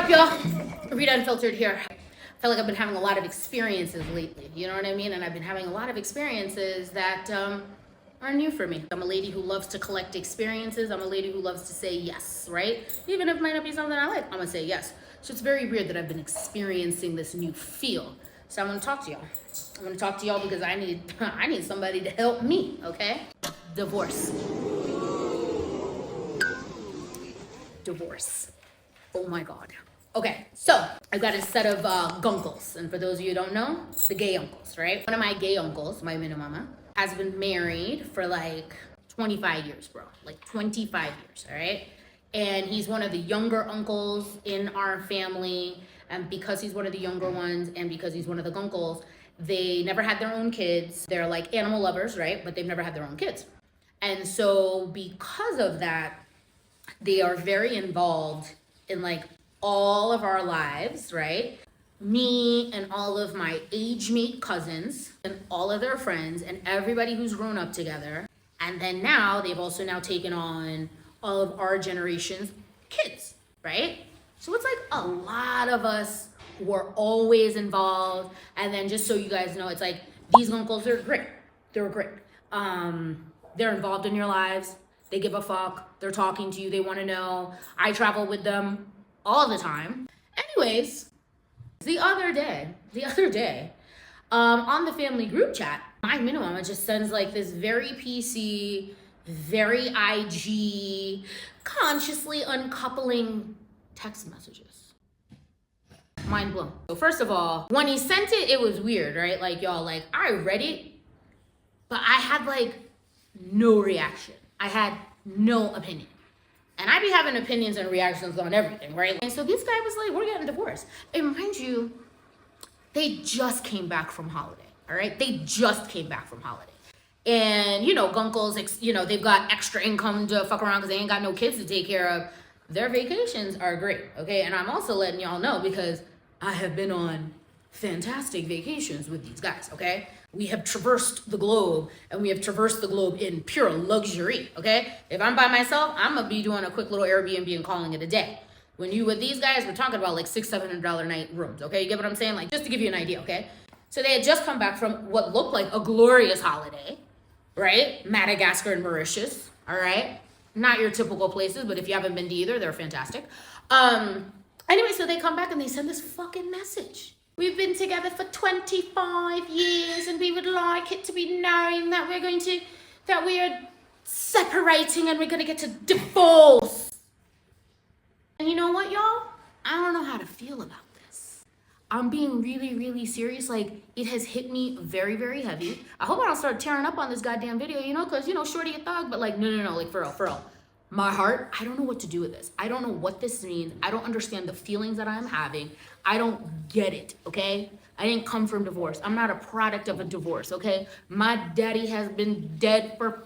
up, y'all? Rita Unfiltered here. I feel like I've been having a lot of experiences lately, you know what I mean? And I've been having a lot of experiences that are new for me. I'm a lady who loves to collect experiences. I'm a lady who loves to say yes, right? Even if it might not be something I like, I'm gonna say yes. So it's very weird that I've been experiencing this new feel. So I'm gonna talk to y'all. I'm gonna talk to y'all because I need somebody to help me, okay? Divorce. Oh my God. Okay, so I've got a set of gunkles, and for those of you who don't know, the gay uncles, right? One of my gay uncles, my minimama, has been married for like 25 years, bro. Like 25 years, all right? And he's one of the younger uncles in our family, and because he's one of the younger ones, and because he's one of the gunkles, they never had their own kids. They're like animal lovers, right? But they've never had their own kids. And so because of that, they are very involved in like all of our lives, right? Me and all of my age mate cousins and all of their friends and everybody who's grown up together. And then now they've also now taken on all of our generation's kids, right? So it's like a lot of us who are always involved. And then just so you guys know, it's like these uncles are great. They're great. They're involved in your lives. They give a fuck. They're talking to you. They want to know. I travel with them all the time. Anyways, the other day, on the family group chat, my minimum just sends like this very PC, very IG, consciously uncoupling text messages. Mind blown. So first of all, when he sent it, it was weird, right? Like y'all, like I read it, but I had like no reaction. I had no opinion. And I be having opinions and reactions on everything, right? And so this guy was like, we're getting divorced. And mind you, they just came back from holiday, all right? They just came back from holiday. And, you know, gunkles, you know, they've got extra income to fuck around because they ain't got no kids to take care of. Their vacations are great, okay? And I'm also letting y'all know because I have been on fantastic vacations with these guys, okay? We have traversed the globe, and we have traversed the globe in pure luxury, okay? If I'm by myself, I'm gonna be doing a quick little Airbnb and calling it a day. When you with these guys, we're talking about like $600-700 night rooms, okay? You get what I'm saying? Like, just to give you an idea, okay? So they had just come back from what looked like a glorious holiday, right? Madagascar and Mauritius, all right? Not your typical places, but if you haven't been to either, they're fantastic. Anyway, so they come back and they send this fucking message. We've been together for 25 years and we would like it to be known that we are separating and we're gonna get to divorce. And you know what, y'all? I don't know how to feel about this. I'm being really, really serious. Like, it has hit me very, very heavy. I hope I don't start tearing up on this goddamn video, you know, because, you know, shorty a thug, but like, no, like for real. My heart, I don't know what to do with this. I don't know what this means. I don't understand the feelings that I'm having. I don't get it, okay? I didn't come from divorce. I'm not a product of a divorce, okay? My daddy has been dead for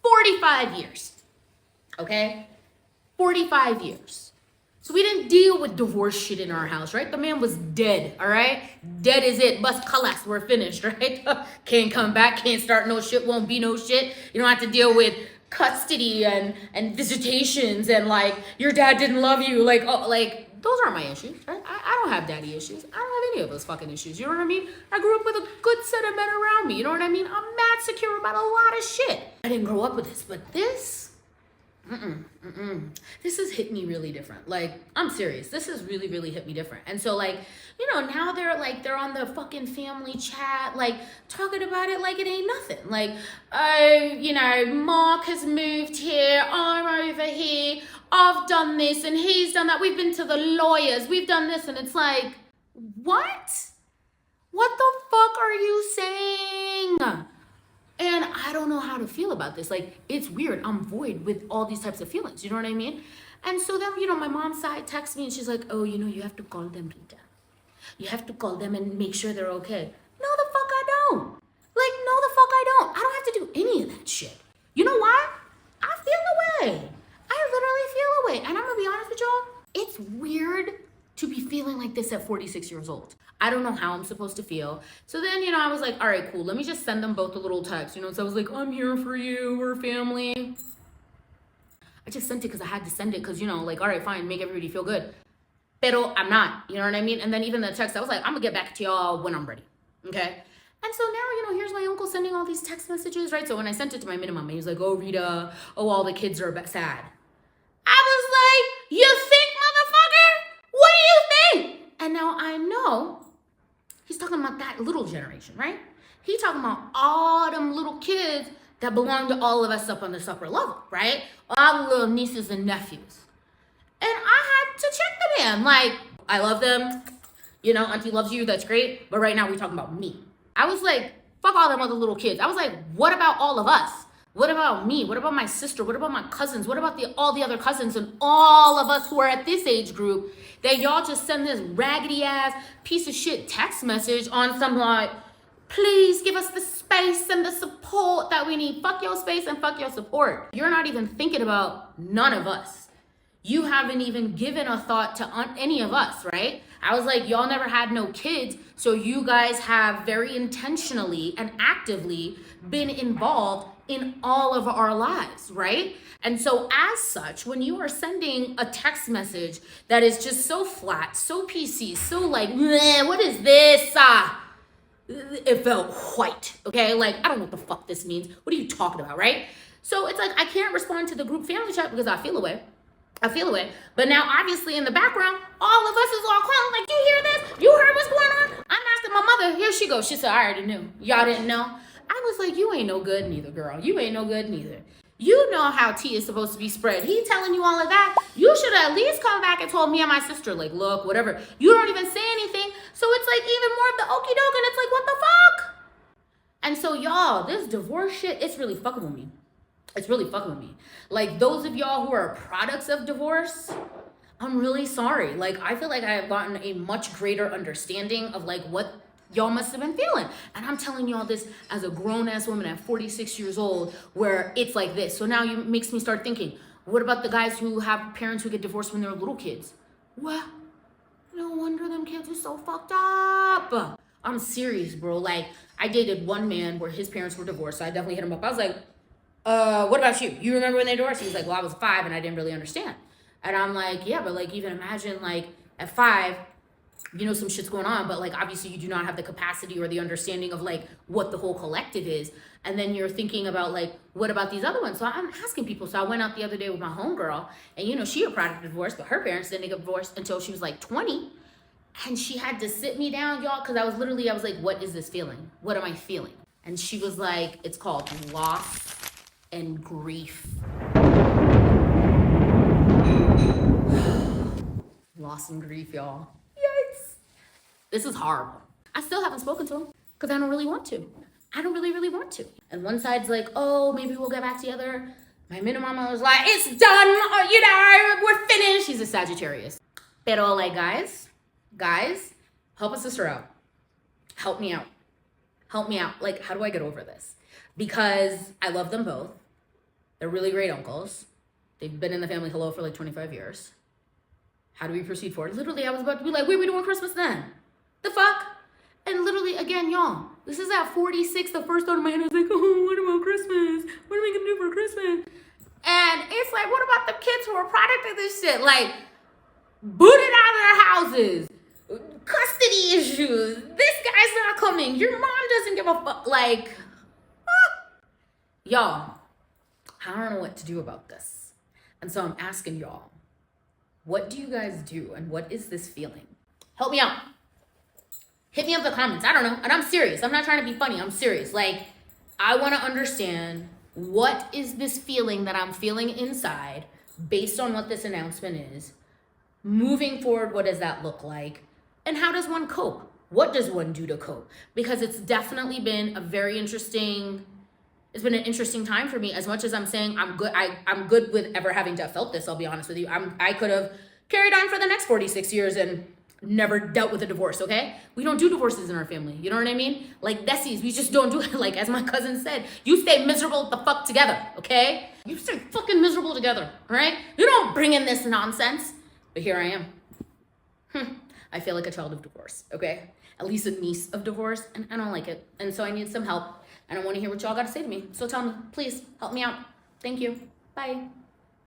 45 years, okay? 45 years. So we didn't deal with divorce shit in our house, right? The man was dead, all right? Dead is it. Bus collapse, we're finished, right? Can't come back, can't start no shit, won't be no shit. You don't have to deal with custody and visitations and like your dad didn't love you, like, oh, like those aren't my issues, right? I don't have daddy issues. I don't have any of those fucking issues. You know what I mean? I grew up with a good set of men around me. You know what I mean? I'm mad secure about a lot of shit. I didn't grow up with this, but this this has hit me really different. Like, I'm serious. This has really, really hit me different. And so, like, you know, now they're on the fucking family chat, like, talking about it like it ain't nothing. Like, oh, you know, Mark has moved here, I'm over here, I've done this, and he's done that. We've been to the lawyers, we've done this, and it's like, what? What the fuck are you saying? And I don't know how to feel about this. Like, it's weird. I'm void with all these types of feelings. You know what I mean? And so then, you know, my mom's side texts me and she's like, oh, you know, you have to call them, Rita. You have to call them and make sure they're okay. No, the fuck I don't. Like, no, the fuck I don't. I don't have to do any of that shit. You know why? I feel away. I literally feel away. And I'm gonna be honest with y'all, it's weird to be feeling like this at 46 years old. I don't know how I'm supposed to feel. So then, you know, I was like, all right, cool. Let me just send them both a little text, you know? So I was like, I'm here for you. We're family. I just sent it because I had to send it because, you know, like, all right, fine, make everybody feel good. Pero I'm not, you know what I mean? And then even the text, I was like, I'm gonna get back to y'all when I'm ready, okay? And so now, here's my uncle sending all these text messages, right? So when I sent it to my minimum, he was like, oh, Rita, oh, all the kids are sad. I was like, you think, motherfucker? What do you think? And now I know he's talking about that little generation, right? He talking about all them little kids that belong to all of us up on this upper level, right? All the little nieces and nephews. And I had to check the man. Like, I love them. Auntie loves you. That's great. But right now we're talking about me. I was like, fuck all them other little kids. I was like, what about all of us? What about me? What about my sister? What about my cousins? What about all the other cousins and all of us who are at this age group that y'all just send this raggedy ass piece of shit text message on some like, please give us the space and the support that we need. Fuck your space and fuck your support. You're not even thinking about none of us. You haven't even given a thought to any of us, right? I was like, y'all never had no kids, so you guys have very intentionally and actively been involved in all of our lives, right? And so as such, when you are sending a text message that is just so flat, so PC, so like, what is this? It felt white, okay? Like, I don't know what the fuck this means. What are you talking about, right? So it's like, I can't respond to the group family chat because I feel away. But now obviously in the background, all of us is all calling like, you hear this? You heard what's going on? I'm asking my mother. Here she goes. She said, I already knew. Y'all didn't know? I was like, you ain't no good neither, girl. You ain't no good neither. You know how tea is supposed to be spread. He telling you all of that. You should have at least come back and told me and my sister, like, look, whatever. You don't even say anything. So it's like even more of the okie doke, and it's like, what the fuck? And so y'all, this divorce shit, it's really fucking with me. It's really fucking with me. Like, those of y'all who are products of divorce, I'm really sorry. Like, I feel like I have gotten a much greater understanding of like what y'all must have been feeling. And I'm telling y'all this as a grown-ass woman at 46 years old, where it's like this. So now it makes me start thinking, what about the guys who have parents who get divorced when they're little kids? Well, no wonder them kids are so fucked up. I'm serious, bro. Like, I dated one man where his parents were divorced, so I definitely hit him up. I was like, what about you? You remember when they divorced? He was like, well, I was 5 and I didn't really understand. And I'm like, yeah, but like, even imagine like at 5, some shit's going on, but like, obviously you do not have the capacity or the understanding of like what the whole collective is. And then you're thinking about like, what about these other ones? So I'm asking people. So I went out the other day with my homegirl, and she a product of divorce, but her parents didn't get divorced until she was like 20. And she had to sit me down, y'all, because I was like, what is this feeling? What am I feeling? And she was like, it's called loss and grief. Loss and grief, y'all. Yikes. This is horrible. I still haven't spoken to him because I don't really want to. I don't really want to. And one side's like, oh, maybe we'll get back together. My minimum was like, it's done. We're finished. He's a Sagittarius. Pero like, guys, help a sister out. Help me out. Like, how do I get over this? Because I love them both. They're really great uncles. They've been in the family hello for like 25 years. How do we proceed forward? Literally, I was about to be like, wait, we doing Christmas then? The fuck? And literally, again, y'all, this is at 46. The first thought in my head was like, oh, what about Christmas? What are we gonna do for Christmas? And it's like, what about the kids who are product of this shit? Like, booted out of their houses, custody issues. This guy's not coming. Your mom doesn't give a fuck. Like, y'all, I don't know what to do about this. And so I'm asking y'all, what do you guys do? And what is this feeling? Help me out. Hit me up in the comments. I don't know. And I'm serious. I'm not trying to be funny. I'm serious. Like, I want to understand, what is this feeling that I'm feeling inside based on what this announcement is? Moving forward, what does that look like? And how does one cope? What does one do to cope? Because it's definitely been a very interesting, it's been an interesting time for me. As much as I'm saying I'm good, I'm good with ever having to have felt this, I'll be honest with you. I could have carried on for the next 46 years and never dealt with a divorce, okay? We don't do divorces in our family, you know what I mean? Like, Desi's, we just don't do it. Like, as my cousin said, you stay miserable the fuck together, okay? You stay fucking miserable together, all right? You don't bring in this nonsense. But here I am. I feel like a child of divorce, okay? At least a niece of divorce, and I don't like it. And so I need some help, and I want to hear what y'all got to say to me. So tell me, please, help me out. Thank you. Bye.